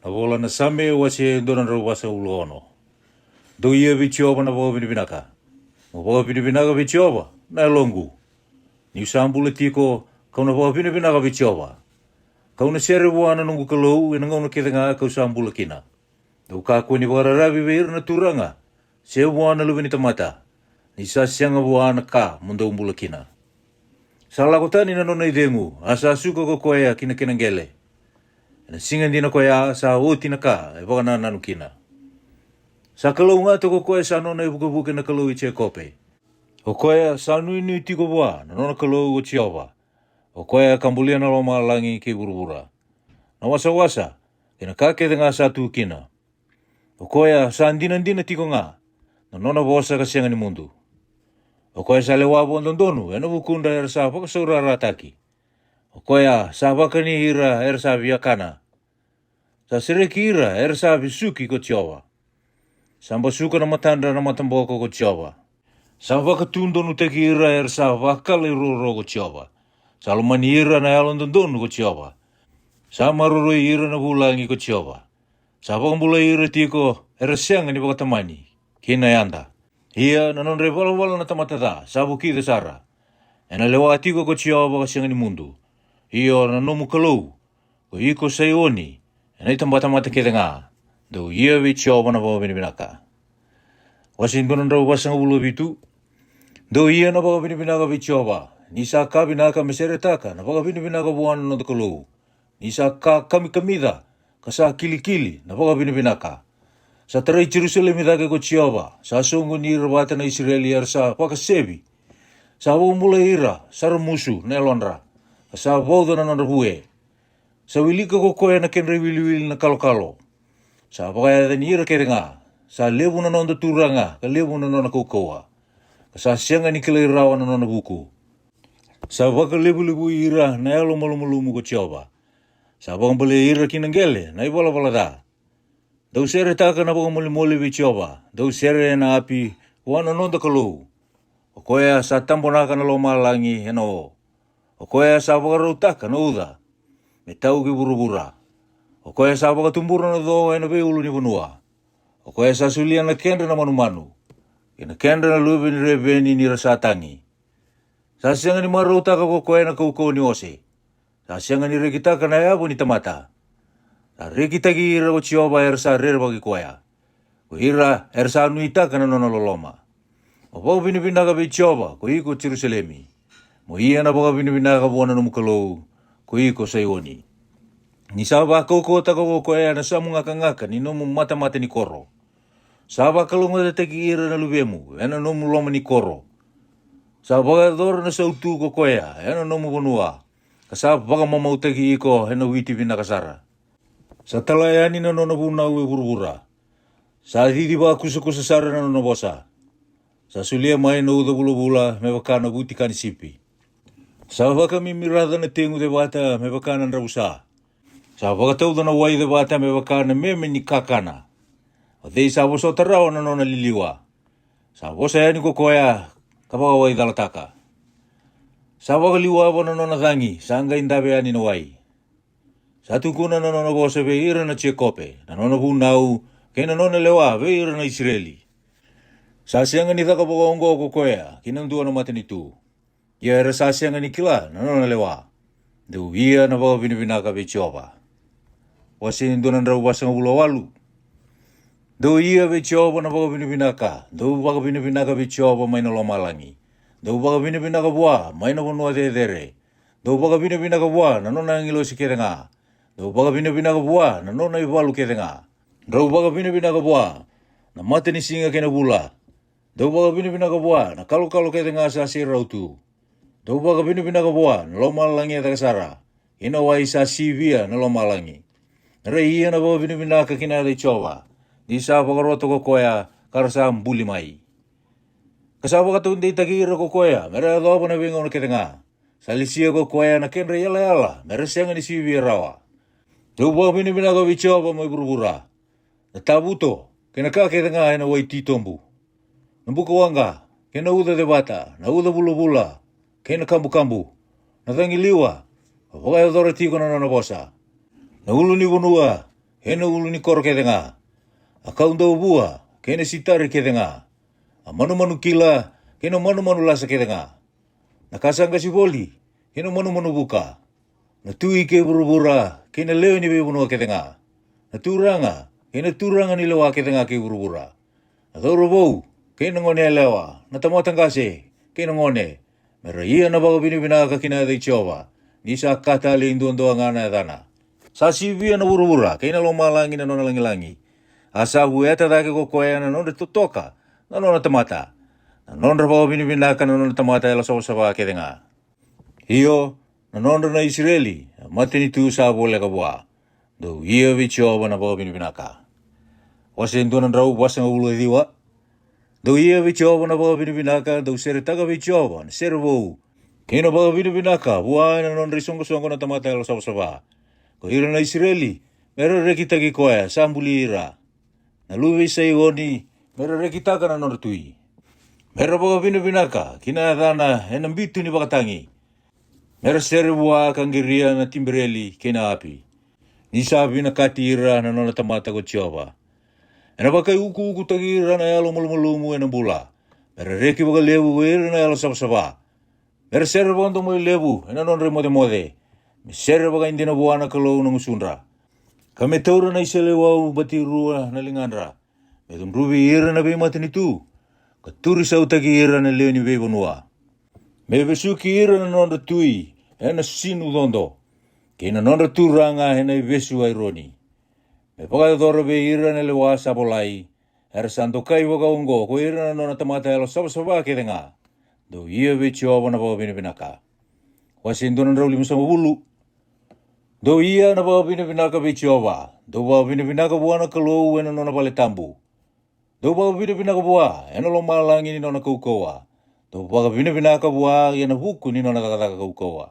Avola na same wase donan ro wasa ulono. Do ia vichova na vo binaka. Mo vo binaka vichova na longu. Ni sambule tiko kauna vo binaka vichova. Kauna sere wana nungu kalou ina ngona kedenga kau sambule kina. Do ka ko ni wara ravi veir na turanga. Se wana luveni tamata. Ni sa sianga wana ka mundo umbula kina. Sala kotani na nona idengu asa suka ko koea kina kinangele. Na singa dina koea sa uti na ka e wakana nanu kina. Sa kalau ngā toko koe sa nona i buka na kalau i che kope. O koe sa nui nui tiko wā na nona kalau o chiawa. O koe kambulia na loma langi ki burubura. Na wasa kina kake de ngā sa tu kina. O koe sa ndina tiko ngā na nona bosa ka sianga ni mundu. O koe sa le wabo ndondonu e na bukunda era sa whakasaura rataki. O koe sa wakani hira era sa viakana. Sa sereki hira era sa visuki ko chiawa. Samba suka na matanda na matamboko ko chiawa. Sa wakatundo no te kira er sa wakale roro ko chiawa. Sa lumani ira na alondondonu ko chiawa. Sa maroro ira na bulangi ko chiawa. Sa wakambula ira tiko er sianga ni wakatamani. Kina yanda. Ia na non revala na tamatata sa bukida sara. E na lewa tiko ko chiawa ka sianga ni mundu. Ia na nomu kalou. Ko iko sayoni. E na itambatamata kedenga. Do ia vi chiawa na bawa binaka. Washington rau wasanga ulo bitu. Do ia na bawa binaka vi chiawa. Nisa ka binaka meseretaka na bawa binaka buana no kalou. Nisa ka kamida kasa kili na bawa binaka. Sa tarai Jerusalem idake ko chiawa. Sa songo ni rawata na Israeli sa pakasebi. Sa wumula ira saramusu na elonra. Sa wauda na narabue. Sa wilika ko koe na kenre wili na kalo. Sa pakaya da nira kerenga. Sa lebu na nonda turanga. Ka lebu na nona kukawa. Sa sianga ni kila irawa na nona buku. Sa waka lebu ira na elo malumumu ko chiawa. Sa wakambale ira kinangele na iwala da. Dau sere taka na wakamole vi chiawa. Dau sere na api wana nonda kalou. O koea sa tambonaka na loma langi heno. O koea sa wakarutaka na uda. Me tau ki burubura. O koe sa wakatumbura na do e na veulu ni vanua. O koe sa sulia na kendre na manumanu. Ina kendre na luwe ni reveni ni rasatangi. Sa sianga ni marutaka ko koe na koukou ni ose. Sa sianga ni rekitaka na yabu ni tamata. Sa rekitaki ira o chiova er sa rerwa ki koea. Ko ira er sa nuitaka na nona loloma. O pao binibinaga vi chiova ko iko Jerusalemi. Mo ia na pao binibinaga buona no mukalou ko iko sayoni. Ni sawa koko tako ko na samunga kangaka ni nomu mata ni koro. Sawa kalunga te ira na lubemu, ena nomu loma ni koro. Sawa dor na sautu ko koea, ena nomu bonua. Kasawa baka mamau te iko ena witi vina kasara. Sa talayani na nona buna ue burubura. Sa didi ba kusa sara na nona bosa. Sa sulia mai na uda bula me wakana buti kani sipi. Sa waka mimirada na tengu de wata me wakana rabusa. Sa wakatau na wai de wata me wakana meme ni kakana. O dei sa woso tarao na nona liliwa. Sa wosa yani ko koea kapawa wai dalataka. Sa wakaliwa wana nona gangi sa anga indabe yani na wai. Sa tukuna na nona wosa ve ira na chekope. Na nona bunau kena nona lewa ve ira na Israeli. Sa sianga ni taka ongo ko koea kinang dua na matani tu. Ia era sa sianga ni kila na nona lewa. Du ia na bawa binibinaka ve chiova. Wasin donan rau wasanga ulo walu. Do ia ve chiova na baga binibinaka. Do baga binibinaka ve chiova mai na loma langi. Do baga binibinaka bua mai na wanua dere. Do baga binibinaka bua na nona ngilo si kerenga. Do baga binibinaka bua na nona iwalu kerenga. Do baga binibinaka bua na mate ni singa kena bula. Do baga binibinaka bua na kalo kerenga sa sirautu. Do baga binibinaka bua na loma langi atakasara. Ina wai sa sivia na loma langi. Rei ia na bawa binibinaka kina de chova. Di sa pakaroto ko koea karasa mbuli mai. Kasaba katunde itakira ko koea. Mera adobo na bingo na ketenga. Salisia ko koea na kenre yala. Mera sianga ni sivi rawa. Do bawa binibinaka vichova mai burubura. Na tabuto. Kena ka ketenga ena wai titombu. Nambuka wanga. Kena uda de bata. Na uda bula. Kena kambu. Na tangi liwa. Pagaya dora tiko na nona bosa. Na ulu ni bonua, hena ulu ni kor kedenga. Akaunda bua, kene sitari kedenga. Manu-manu kila, kena manu-manu lasa kedenga. Nakasanga si boli, kena manu-manu buka. Natui ke buru-bura, kena leo ni bebunua kedenga. Naturanga, kena turanga ni lewa kedenga ke buru-bura. Natoro bau, kena ngone lewa, natamatangase, kena ngone. Mera ia na baga binibinaga kina de Jehova. Nisa kata linduan-doa ngana dana. Sasivia na buru-bura, kena loma langi na nona langi-langi. Asa bueta dake ko koya na nona tutoka, na nona tamata. Na nona baga binibinaga na nona tamata ela sawa-sawa kedenga. Iyo, na nona na Israeli, mate ni tu sa bole ka bua. Do ia vi Jehova na baga binibinaga. Wasen donan rau wasen ulu diwa. Do ia vi Jehova na baga binibinaga, do sere taga vi Jehova, na sere bou. Kena baga binibinaga, bua na nona risongo-songo na tamata ela sawa-sawa. Ko ira na Israeli, mera rekita ki koya, sambuli ira. Na luwe sa ioni, mera rekita ka na nona tui. Mera baga binibinaga, kina dana enambitu ni bakatangi. Mera sere bua kangiria na timbereli kena api. Nisabi na katira na nona tamata ko Jehova. Ena bakai uku tagira na yalo malumumu ena bula. Mera reki baga lebu ira na yalo sawa-sawa. Mera sere bondo mo lebu, ena non remode-mode. Sere baga indina buana kalau na musundra. Kame taura na isele wau bati rua na lingandra. Medum rubi ira na be mati ni tu. Katuri sautaki ira na leo ni be bonua. Me besuki ira na nonda tui, ena sinu dondo. Kena nonda turanga ena besu aironi. Me pakai dora be ira na lewa sabolai. Era santo kai waka ungo, ko ira na nona tamata elo saba-saba kedenga. Do ia be Jehova na baga binibinaka. Wasindonan rauli musama bulu. Do ia na baga binibinaka be Jehova. Do baga binibinaka buana kalou ena nona pale tambu. Do baga binibinaka bua, ena lo malangi ni nona kaukoa. Do baga binibinaka bua, ena buku ni nona kakataka kaukoa.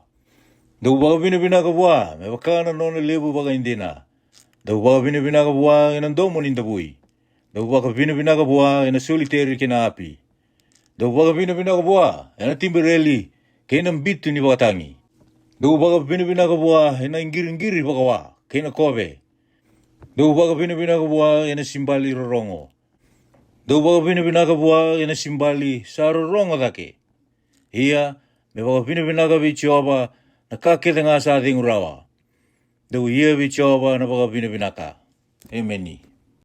Do baga binibinaka bua, me wakana nona lebu baga indina. Do baga binibinaka bua, ena domo nindabui. Do baga binibinaka bua, ena soliteri kena api. Do baga binibinaka bua, ena timbereli, kena mbitu ni bakatangi. Do baga binibinaka bua, ena ingiri-ingiri bakawa, kena kobe. Do baga binibinaka bua, ena simbali rorongo. Do baga binibinaka bua, ena simbali sa rorongo dake. Ia, me baga binibinaka vi Jehova, na kakete nga sa ating urawa. Do ia vi Jehova na baga binibinaka. Ameni.